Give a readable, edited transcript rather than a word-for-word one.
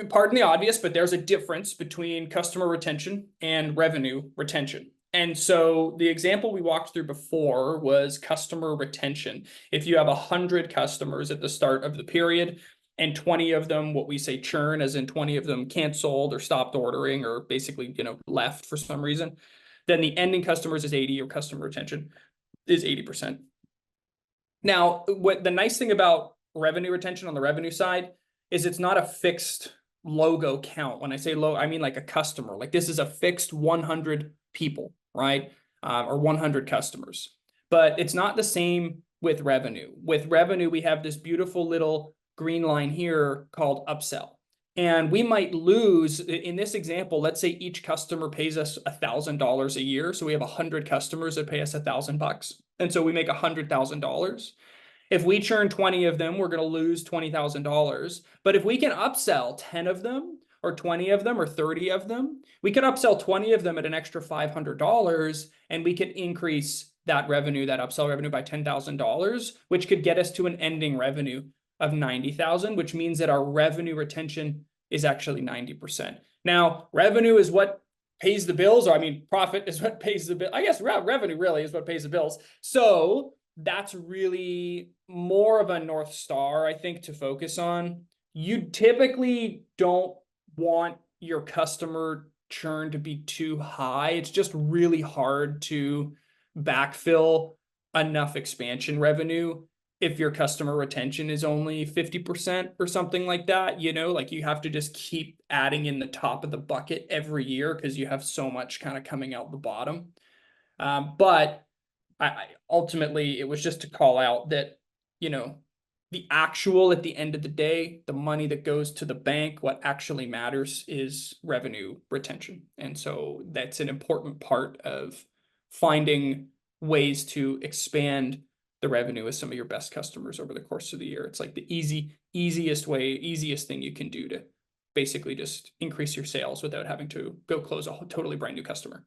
pardon the obvious, but there's a difference between customer retention and revenue retention. And so the example we walked through before was customer retention. If you have 100 customers at the start of the period and 20 of them, what we say churn, as in 20 of them canceled or stopped ordering or basically, left for some reason, then the ending customers is 80, or customer retention is 80%. Now, what the nice thing about revenue retention on the revenue side is it's not a fixed logo count. When I say low, I mean like a customer. Like this is a fixed 100 people, right? Or 100 customers. But it's not the same with revenue. With revenue, we have this beautiful little green line here called upsell. And we might lose, in this example, let's say each customer pays us $1,000 a year. So we have 100 customers that pay us $1,000. And so we make $100,000. If we churn 20 of them, we're going to lose $20,000. But if we can upsell 10 of them or 20 of them or 30 of them, we could upsell 20 of them at an extra $500, and we could increase that revenue, that upsell revenue, by $10,000, which could get us to an ending revenue of 90,000, which means that our revenue retention is actually 90%. Now, revenue is what pays the bills, or I mean, profit is what pays the bill. I guess revenue really is what pays the bills. So that's really more of a North Star, I think, to focus on. You typically don't want your customer churn to be too high. It's just really hard to backfill enough expansion revenue if your customer retention is only 50% or something like that. Like you have to just keep adding in the top of the bucket every year because you have so much kind of coming out the bottom. But I ultimately, it was just to call out that, the actual, at the end of the day, the money that goes to the bank, what actually matters is revenue retention. And so that's an important part of finding ways to expand the revenue with some of your best customers over the course of the year. It's like the easiest thing you can do to basically just increase your sales without having to go close a totally brand new customer.